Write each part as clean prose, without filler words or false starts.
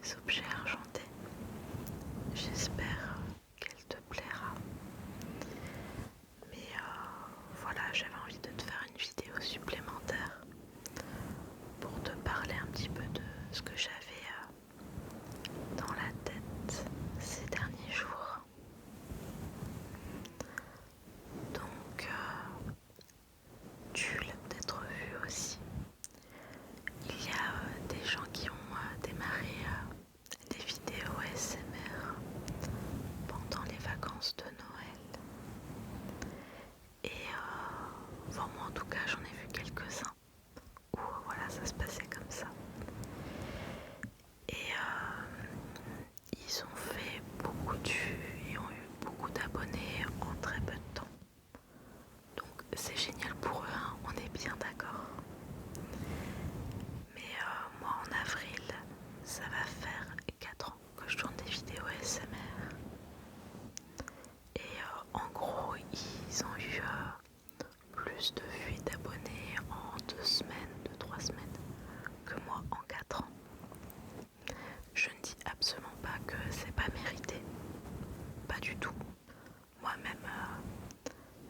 des objets argentés. J'espère qu'elle te plaira. Mais voilà, j'avais envie de te faire une vidéo supplémentaire pour te parler un petit peu de ce que j'avais dans la tête ces derniers jours. Donc, tu l'as peut-être vu aussi. Il y a des gens qui ont démarré des vidéos ASMR pendant les vacances de Noël. Et moi en tout cas j'en ai vu quelques-uns où voilà, ça se passait comme ça. Et ils ont fait beaucoup de vues et ont eu beaucoup d'abonnés en très peu de temps. Donc c'est génial pour eux, hein, on est bien d'accord. Mais moi en avril, ça va faire 4 ans que je tourne des vidéos ASMR. Et en gros, ils ont eu plus de vues et d'abonnés en 2 semaines, 2-3 semaines que moi en 4 ans. Je ne dis absolument pas que c'est pas mérité, pas du tout. Moi-même,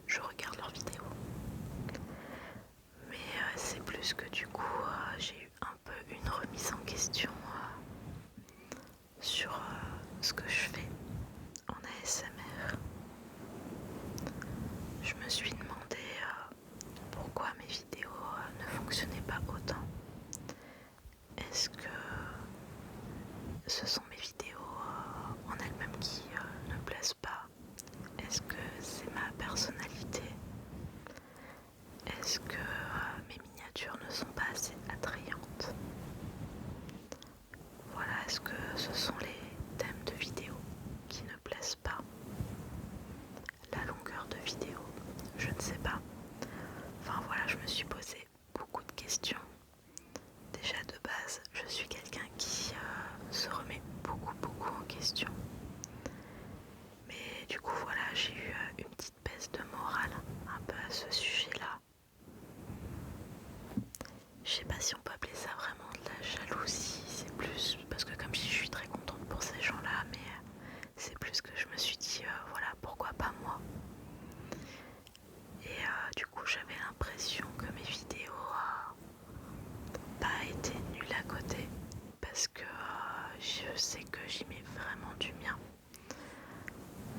je regarde leurs vidéos. Mais c'est plus que du coup, j'ai eu un peu une remise en question sur ce que je fais en ASMR. Je me suis demandé pourquoi mes vidéos ne fonctionnaient pas autant. Est-ce que ce sont mes vidéos en elles-mêmes qui ne plaisent pas? Est-ce que c'est ma personnalité? Est-ce que mes miniatures ne sont pas assez attrayantes? Voilà, est-ce que ce sont les thèmes de vidéos qui ne plaisent pas? La longueur de vidéo, je ne sais pas. Enfin voilà, je me suis posé beaucoup de questions. Déjà de base, je suis quelqu'un qui se remet beaucoup en question. Mais du coup voilà, j'ai eu une petite baisse de morale un peu à ce sujet-là. Je sais pas si on peut appeler ça vraiment de la jalousie, c'est plus parce que comme je suis très contente pour ces gens-là, mais c'est plus que je me suis dit voilà, pourquoi pas moi. Et du coup j'avais l'impression que mes vidéos pas été nulles à côté parce que je sais que j'y mets vraiment du mien.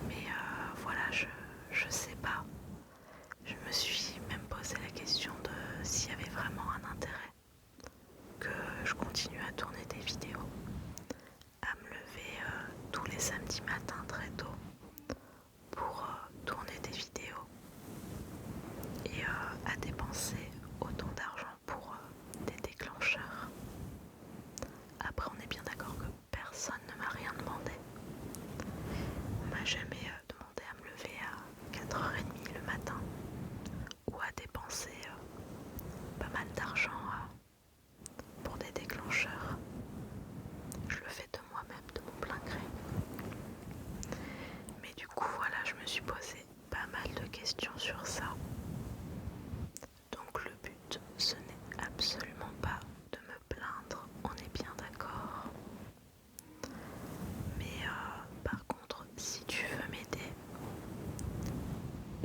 Mais voilà, je sais pas. Je me suis même posé la question de s'il y avait vraiment un intérêt que je continue à tourner des vidéos, à me lever tous les samedis matins très tôt pour tourner des vidéos et à dépenser autant d'argent pour des déclencheurs. Après, on est bien d'accord que personne ne m'a rien demandé. On m'a jamais demandé à me lever à 4h30 le matin ou à dépenser pas mal d'argent pour des déclencheurs. Je le fais de moi-même, de mon plein gré. Mais du coup, voilà, je me suis posé pas mal de questions sur ça. Donc le but, ce n'est absolument pas de me plaindre, on est bien d'accord. Mais par contre, si tu veux m'aider,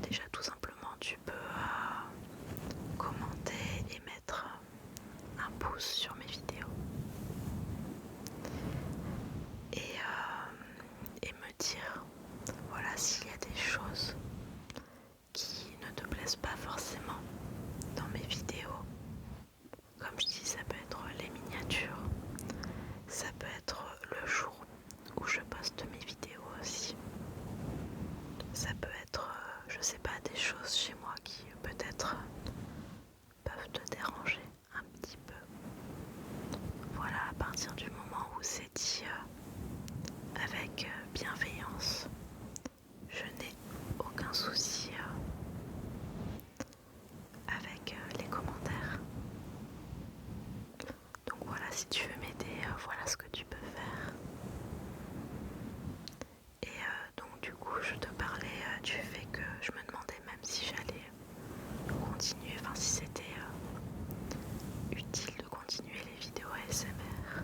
déjà tout simplement tu peux commenter et mettre un pouce sur mes vidéos. Et me dire, voilà, s'il y a des choses qui ne te plaisent pas forcément dans mes vidéos. Comme je dis, ça peut être les miniatures, ça peut être le jour où je poste mes vidéos aussi. Ça peut être, je sais pas, des choses chez moi qui peut-être peuvent te déranger un petit peu. Voilà, à partir du moment où c'est dit avec bienveillance, je n'ai aucun souci avec les commentaires. Donc voilà, si tu veux m'aider, voilà ce que tu peux faire. Et donc du coup, je te parlais du fait que je me demandais même si j'allais continuer, enfin si c'était utile de continuer les vidéos ASMR.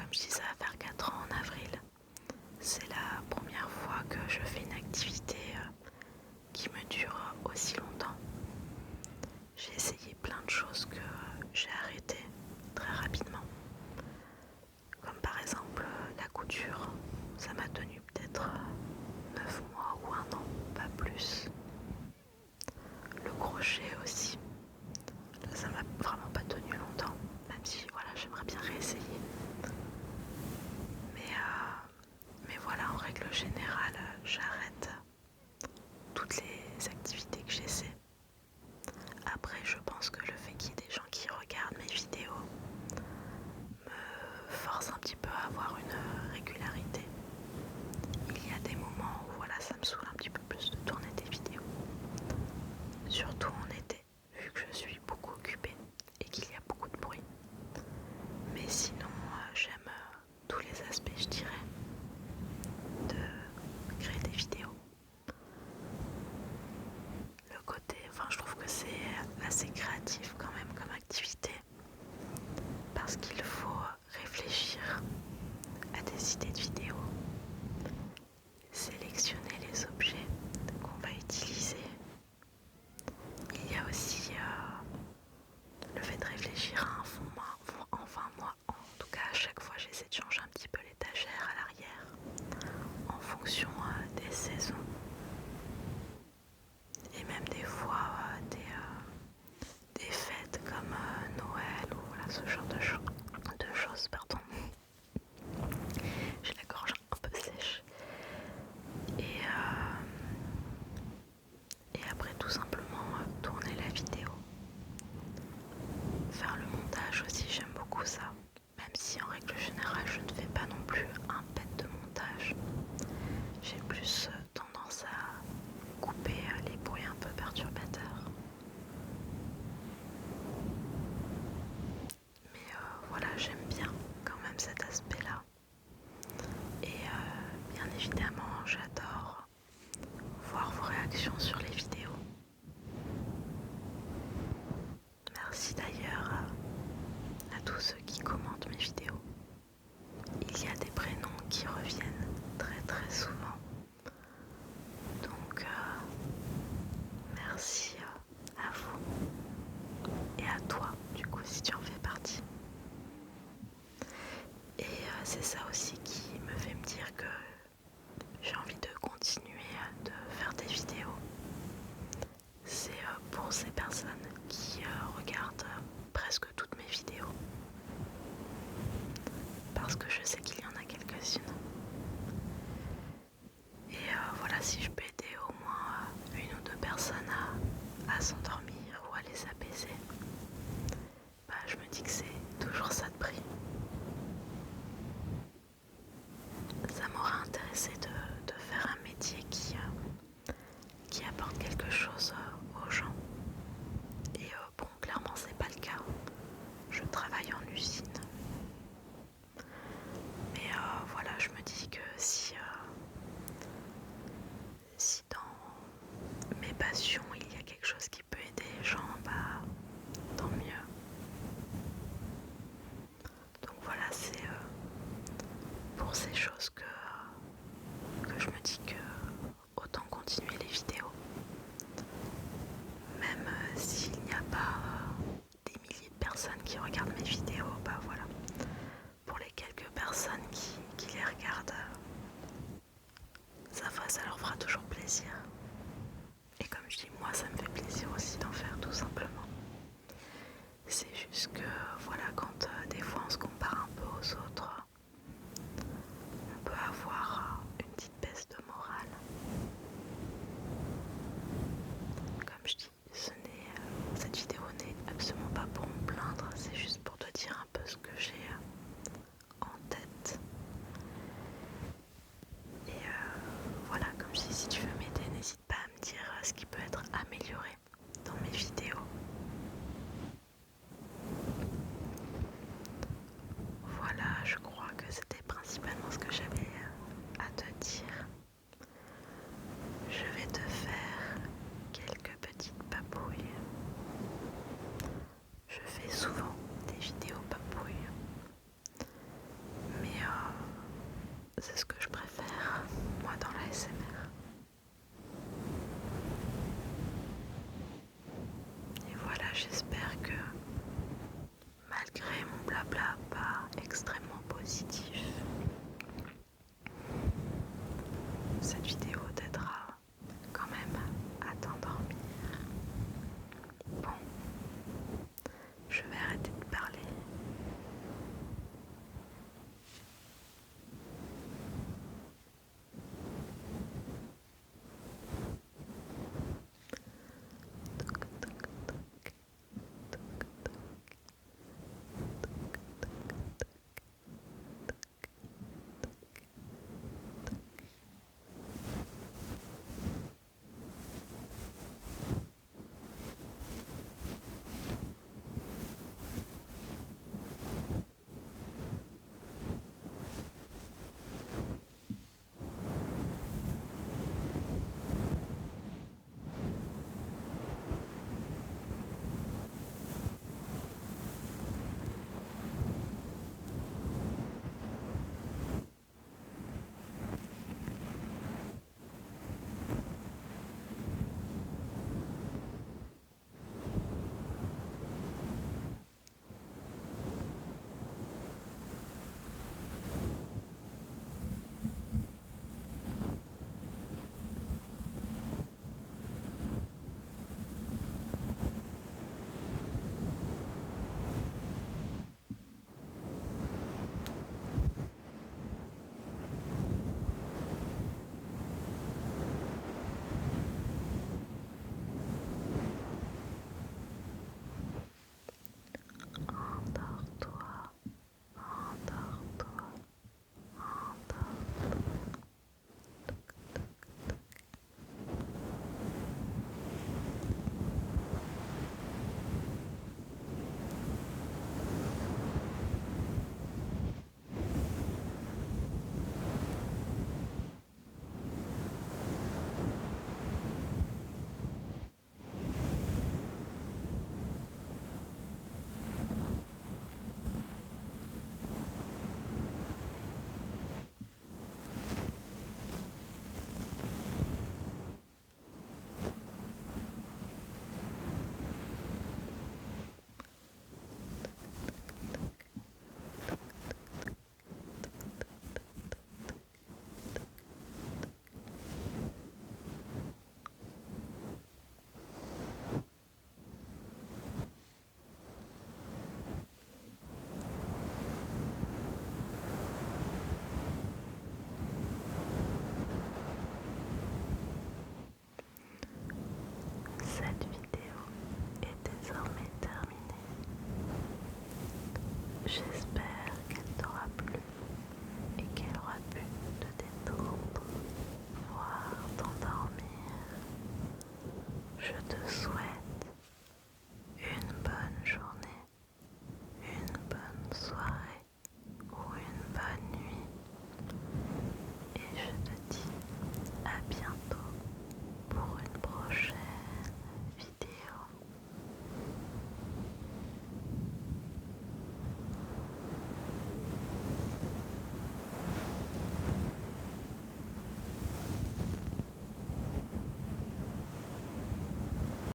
comme je dis, ça va faire 4 ans en avril. C'est la première fois que je fais une activité qui me dure aussi longtemps. J'ai essayé plein de choses que j'ai arrêtées très rapidement. Comme par exemple la couture. Ça m'a tenu peut-être 9 mois ou 1 an, pas plus. Le crochet aussi. Là, ça m'a vraiment pas tenu longtemps, même si voilà, j'aimerais bien réessayer. Mais voilà, en règle générale, j'arrête toutes les activités que j'essaie. Après, je pense que le fait qu'il y ait des gens qui regardent mes vidéos me force un petit peu à avoir une régularité. Il y a des moments où voilà, ça me saoule un petit peu plus de tourner des vidéos. Surtout en été, vu que je suis beaucoup occupée et qu'il y a beaucoup de bruit. Mais sinon, j'aime tous les aspects, je dirais, de créer des vidéos. Le côté, enfin, je trouve que c'est assez créatif quand même comme activité, parce qu'il faut réfléchir à des idées de vidéos, sélectionner les objets qu'on va utiliser. Il y a aussi le fait de réfléchir à un fond, enfin moi, en tout cas à chaque fois j'essaie de changer un petit peu l'étagère à l'arrière en fonction des saisons et même des fois des fêtes comme Noël ou voilà, ce genre de choses, pardon. J'ai la gorge un peu sèche. Et après tout simplement tourner la vidéo. Faire le montage aussi, j'aime beaucoup ça. Même si en règle générale je ne fais pas non plus un bête de montage. J'ai plus tendance à couper les bruits un peu perturbateurs. Mais voilà, j'aime bien quand même cet aspect-là. Et bien évidemment, j'adore voir vos réactions sur les vidéos. Merci d'ailleurs à tous ceux qui commentent mes vidéos. Il y a des prénoms qui reviennent très très souvent. Donc merci à vous et à toi du coup si tu en fais partie. Et c'est ça aussi qui me fait me dire que j'ai envie de continuer de faire des vidéos. C'est pour ces personnes qui regardent presque toutes mes vidéos. Parce que je sais qu'il y en a quelques-unes. Et voilà, si je peux aider au moins une ou deux personnes à s'endormir ou à les apaiser, bah, je me dis que c'est toujours ça de prix. Ça m'aurait intéressé de faire un métier qui apporte quelque chose aux gens. Et bon, clairement c'est pas le cas. Je travaille en usine. Mais voilà, je me dis que si dans mes passions il y a quelque chose qui peut aider les gens, bah tant mieux. Donc voilà, c'est pour ces choses que je me dis que autant continuer les vidéos. Même s'il n'y a pas des milliers de personnes qui regardent mes vidéos, bah voilà. Pour les quelques personnes qui les regardent, ça leur fera toujours plaisir. Et comme je dis, moi ça me fait plaisir aussi d'en faire tout simplement. C'est juste que voilà, quand des fois on se compare un peu aux autres, on peut avoir une petite baisse de morale. Comme je dis, cette vidéo n'est absolument pas pour me plaindre, c'est juste pour te dire un peu ce que j'ai en tête. Et voilà, comme je dis, si tu veux m'aider, n'hésite c'est ce que